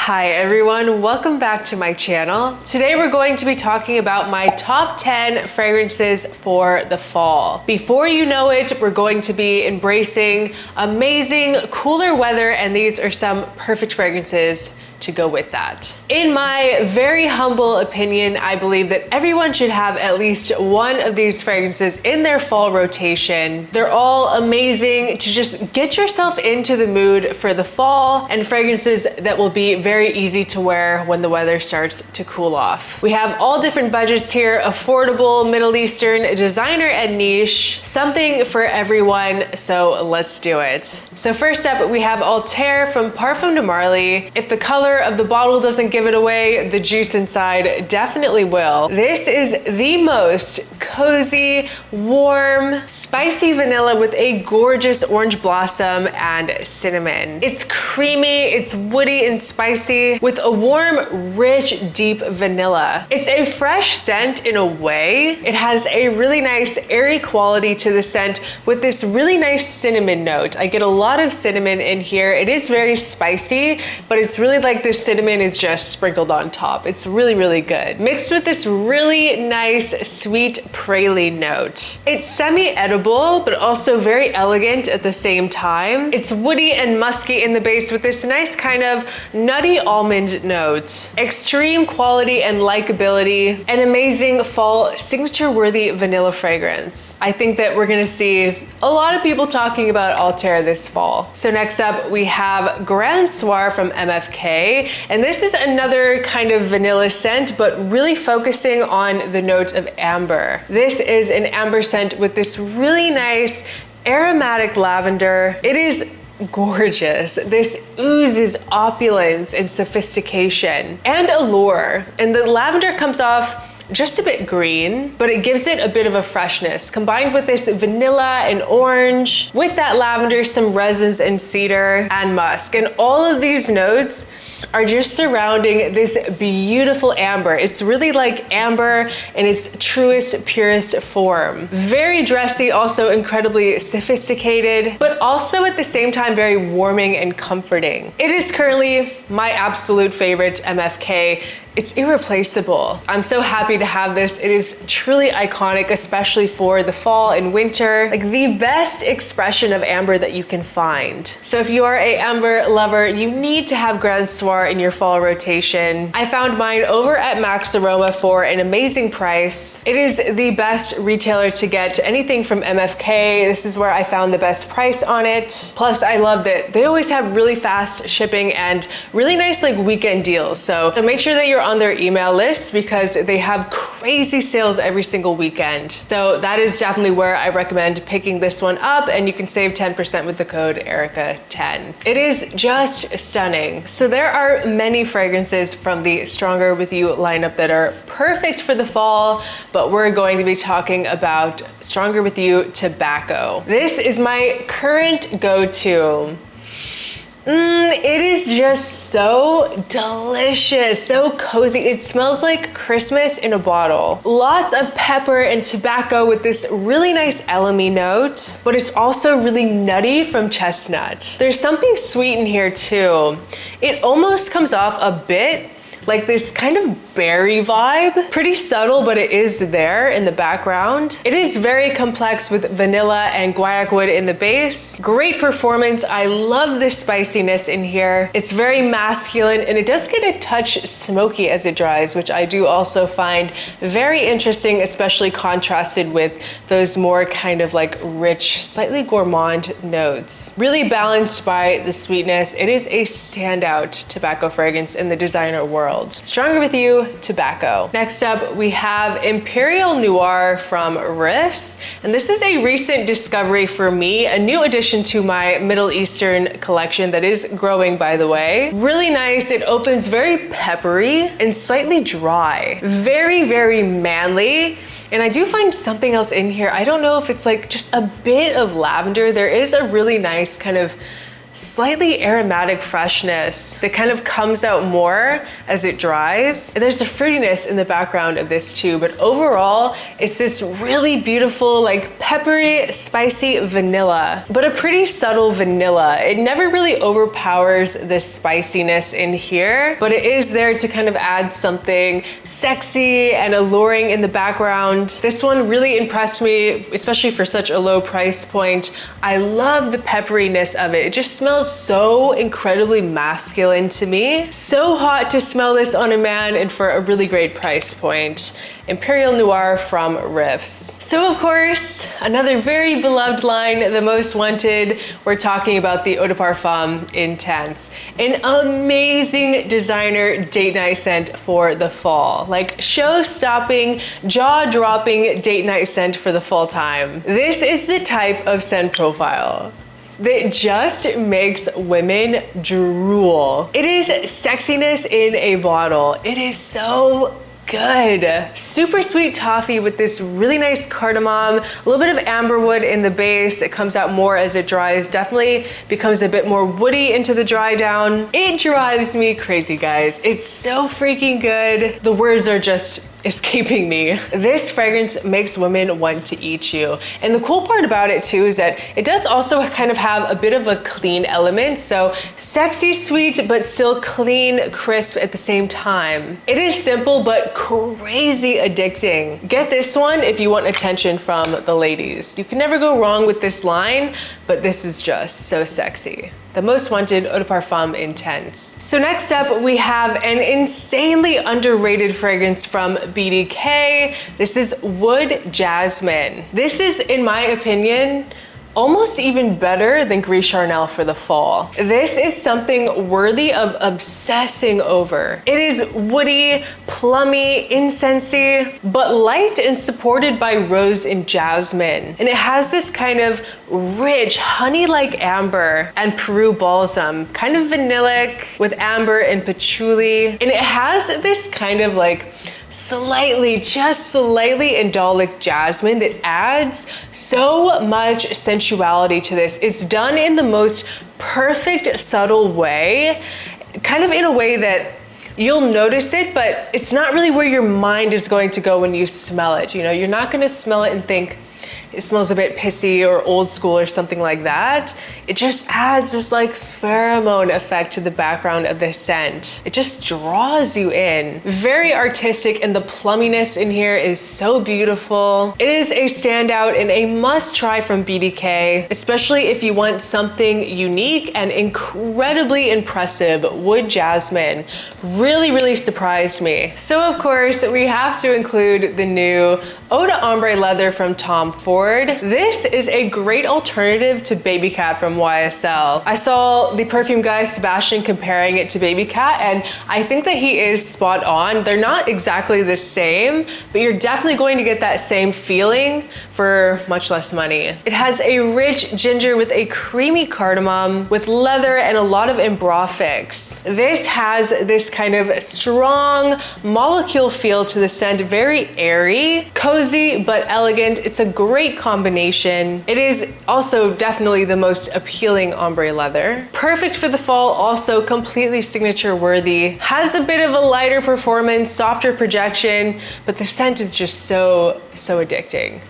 Hi everyone, welcome back to my channel. Today we're going to be talking about my top 10 fragrances for the fall. Before you know it, we're going to be embracing amazing cooler weather, and these are some perfect fragrances to go with that. In my very humble opinion, I believe that everyone should have at least one of these fragrances in their fall rotation. They're all amazing to just get yourself into the mood for the fall, and fragrances that will be very easy to wear when the weather starts to cool off. We have all different budgets here: affordable, Middle Eastern, designer, and niche. Something for everyone, so let's do it. So first up, we have Althair from Parfum de Marly. If the color of the bottle doesn't give it away, the juice inside definitely will. This is the most cozy, warm, spicy vanilla with a gorgeous orange blossom and cinnamon. It's creamy, it's woody and spicy with a warm, rich, deep vanilla. It's a fresh scent in a way. It has a really nice airy quality to the scent with this really nice cinnamon note. I get a lot of cinnamon in here. It is very spicy, but it's really like this cinnamon is just sprinkled on top. It's really, really good. Mixed with this really nice, sweet praline note. It's semi-edible, but also very elegant at the same time. It's woody and musky in the base with this nice kind of nutty almond note. Extreme quality and likability. An amazing fall signature-worthy vanilla fragrance. I think that we're gonna see a lot of people talking about Althair this fall. So next up, we have Soir from MFK. And this is another kind of vanilla scent, but really focusing on the note of amber. This is an amber scent with this really nice aromatic lavender. It is gorgeous. This oozes opulence and sophistication and allure. And the lavender comes off just a bit green, but it gives it a bit of a freshness, combined with this vanilla and orange. With that lavender, some resins and cedar and musk. And all of these notes are just surrounding this beautiful amber. It's really like amber in its truest, purest form. Very dressy, also incredibly sophisticated, but also at the same time very warming and comforting. It is currently my absolute favorite MFK. It's irreplaceable. I'm so happy to have this. It is truly iconic, especially for the fall and winter. Like the best expression of amber that you can find. So if you are a amber lover, you need to have Soir in your fall rotation. I found mine over at Max Aroma for an amazing price. It is the best retailer to get anything from MFK. This is where I found the best price on it. Plus, I loved it. They always have really fast shipping and really nice like weekend deals. So make sure that you're on their email list because they have crazy sales every single weekend. So that is definitely where I recommend picking this one up, and you can save 10% with the code Erica10. It is just stunning. So there are many fragrances from the Stronger With You lineup that are perfect for the fall, but we're going to be talking about Stronger With You Tobacco. This is my current go-to. It is just so delicious, so cozy. It smells like Christmas in a bottle. Lots of pepper and tobacco with this really nice elemy note, but it's also really nutty from chestnut. There's something sweet in here too. It almost comes off a bit like this kind of berry vibe. Pretty subtle, but it is there in the background. It is very complex with vanilla and guaiac wood in the base. Great performance. I love this spiciness in here. It's very masculine, and it does get a touch smoky as it dries, which I do also find very interesting, especially contrasted with those more kind of like rich, slightly gourmand notes. Really balanced by the sweetness. It is a standout tobacco fragrance in the designer world. Stronger With You Tobacco. Next up, we have Imperial Noir from Riffs. And this is a recent discovery for me, a new addition to my Middle Eastern collection that is growing, by the way. Really nice. It opens very peppery and slightly dry. Very, very manly. And I do find something else in here. I don't know if it's like just a bit of lavender. There is a really nice kind of slightly aromatic freshness that kind of comes out more as it dries. And there's a fruitiness in the background of this too, but overall, it's this really beautiful, like peppery, spicy vanilla, but a pretty subtle vanilla. It never really overpowers the spiciness in here, but it is there to kind of add something sexy and alluring in the background. This one really impressed me, especially for such a low price point. I love the pepperiness of it. It just smells so incredibly masculine to me. So hot to smell this on a man and for a really great price point. Imperial Noir from Riffs. So of course, another very beloved line, the most wanted, we're talking about the Eau de Parfum Intense. An amazing designer date night scent for the fall. Like show-stopping, jaw-dropping date night scent for the fall time. This is the type of scent profile that just makes women drool. It is sexiness in a bottle. It is so good. Super sweet toffee with this really nice cardamom, a little bit of amberwood in the base. It comes out more as it dries, definitely becomes a bit more woody into the dry down. It drives me crazy, guys. It's so freaking good. The words are just escaping me. This fragrance makes women want to eat you. And the cool part about it too is that it does also kind of have a bit of a clean element. So sexy, sweet, but still clean, crisp at the same time. It is simple, but crazy addicting. Get this one if you want attention from the ladies. You can never go wrong with this line, but this is just so sexy. The most wanted Eau de Parfum Intense. So next up, we have an insanely underrated fragrance from BDK. This is Wood Jasmin. This is, in my opinion, almost even better than Gris Charnel for the fall. This is something worthy of obsessing over. It is woody, plummy, incensey, but light and supported by rose and jasmine. And it has this kind of rich, honey-like amber and Peru balsam, kind of vanillic with amber and patchouli. And it has this kind of like just slightly indolic jasmine that adds so much sensuality to this. It's done in the most perfect, subtle way, kind of in a way that you'll notice it, but it's not really where your mind is going to go when you smell it. You know, you're not gonna smell it and think, it smells a bit pissy or old school or something like that. It just adds this like pheromone effect to the background of the scent. It just draws you in. Very artistic, and the plumminess in here is so beautiful. It is a standout and a must try from BDK, especially if you want something unique and incredibly impressive. Wood Jasmin really, really surprised me. So of course, we have to include the new Eau de Ombre Leather from Tom Ford. This is a great alternative to Baby Cat from YSL. I saw the perfume guy Sebastian comparing it to Baby Cat, and I think that he is spot on. They're not exactly the same, but you're definitely going to get that same feeling for much less money. It has a rich ginger with a creamy cardamom with leather and a lot of embrophix. This has this kind of strong molecule feel to the scent, very airy, cozy, but elegant. It's a great combination. It is also definitely the most appealing ombre leather. Perfect for the fall, also completely signature worthy. Has a bit of a lighter performance, softer projection, but the scent is just so addicting.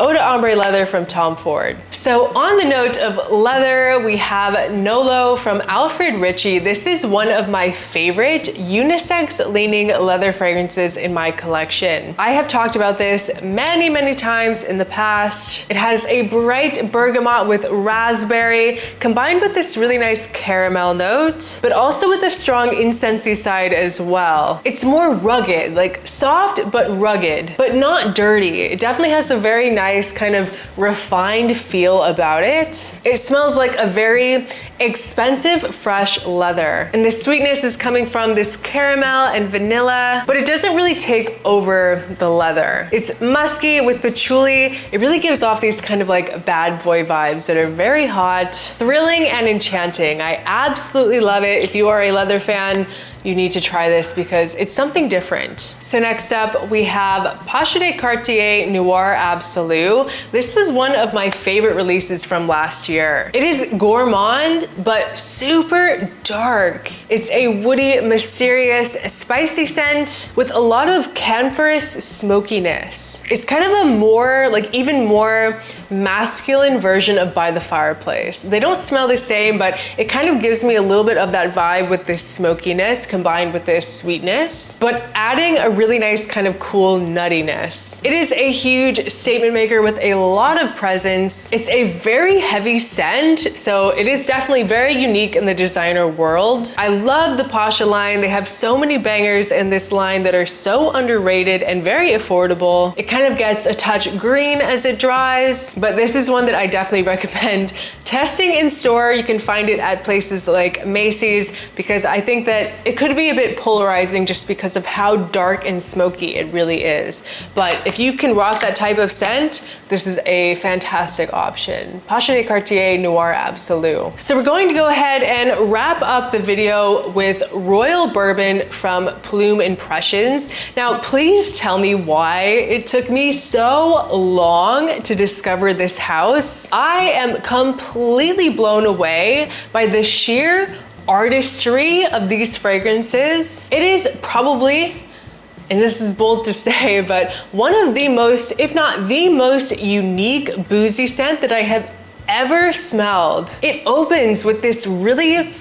Eau de Ombre Leather from Tom Ford. So on the note of leather, we have Nolo from Alfred Ritchie. This is one of my favorite unisex-leaning leather fragrances in my collection. I have talked about this many, many times in the past. It has a bright bergamot with raspberry, combined with this really nice caramel note, but also with a strong incensey side as well. It's more rugged, like soft but rugged, but not dirty. It definitely has a very nice kind of refined feel about it. It smells like a very expensive fresh leather, and the sweetness is coming from this caramel and vanilla, but it doesn't really take over the leather. It's musky with patchouli. It really gives off these kind of like bad boy vibes that are very hot, thrilling, and enchanting. I absolutely love it. If you are a leather fan, you need to try this because it's something different. So next up, we have Pasha de Cartier Noir Absolu. This was one of my favorite releases from last year. It is gourmand, but super dark. It's a woody, mysterious, spicy scent with a lot of camphorous smokiness. It's kind of a more, like even more masculine version of By the Fireplace. They don't smell the same, but it kind of gives me a little bit of that vibe with this smokiness combined with this sweetness, but adding a really nice kind of cool nuttiness. It is a huge statement maker with a lot of presence. It's a very heavy scent, so it is definitely very unique in the designer world. I love the Pasha line. They have so many bangers in this line that are so underrated and very affordable. It kind of gets a touch green as it dries, but this is one that I definitely recommend testing in store. You can find it at places like Macy's because I think that it could be a bit polarizing just because of how dark and smoky it really is. But if you can rock that type of scent, this is a fantastic option. Pasha de Cartier Noir Absolu. So we're going to go ahead and wrap up the video with Royal Bourbon from Plume Impressions. Now, please tell me why it took me so long to discover this house. I am completely blown away by the sheer artistry of these fragrances. It is probably, and this is bold to say, but one of the most, if not the most unique boozy scent that I have ever smelled. It opens with this really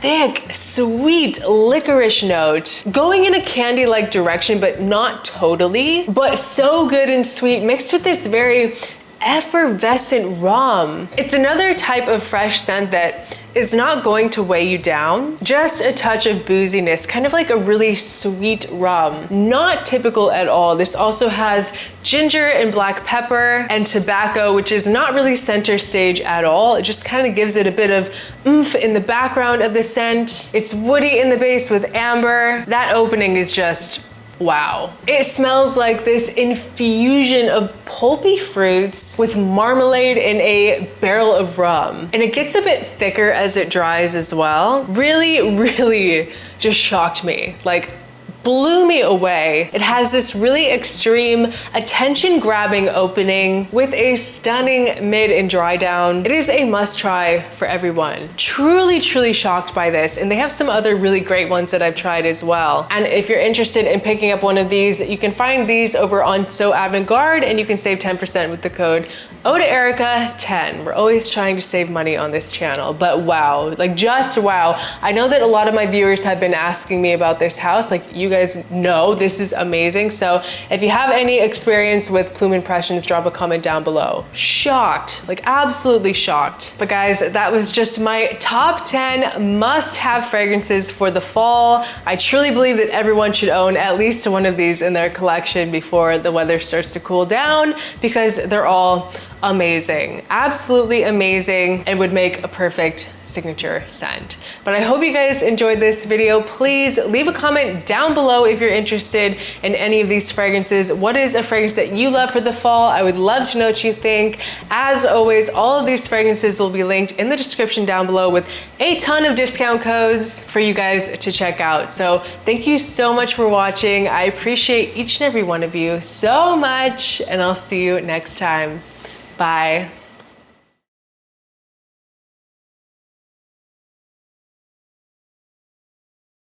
thick, sweet licorice note, going in a candy-like direction, but not totally, but so good and sweet, mixed with this very effervescent rum. It's another type of fresh scent that is not going to weigh you down. Just a touch of booziness, kind of like a really sweet rum. Not typical at all. This also has ginger and black pepper and tobacco, which is not really center stage at all. It just kind of gives it a bit of oomph in the background of the scent. It's woody in the base with amber. That opening is just wow. It smells like this infusion of pulpy fruits with marmalade in a barrel of rum. And it gets a bit thicker as it dries as well. Really, really just shocked me. Like, blew me away. It has this really extreme, attention-grabbing opening with a stunning mid and dry down. It is a must-try for everyone. Truly, truly shocked by this. And they have some other really great ones that I've tried as well. And if you're interested in picking up one of these, you can find these over on So Avant-Garde, and you can save 10% with the code OdaErica10. We're always trying to save money on this channel, but wow, like just wow. I know that a lot of my viewers have been asking me about this house. Like, you guys know this is amazing. So if you have any experience with Plume Impressions, drop a comment down below. Shocked, like absolutely shocked. But guys, that was just my top 10 must-have fragrances for the fall. I truly believe that everyone should own at least one of these in their collection before the weather starts to cool down, because they're all amazing, absolutely amazing, and would make a perfect signature scent. But I hope you guys enjoyed this video. Please leave a comment down below if you're interested in any of these fragrances. What is a fragrance that you love for the fall? I would love to know what you think. As always, all of these fragrances will be linked in the description down below with a ton of discount codes for you guys to check out. So thank you so much for watching. I appreciate each and every one of you so much, and I'll see you next time. Bye.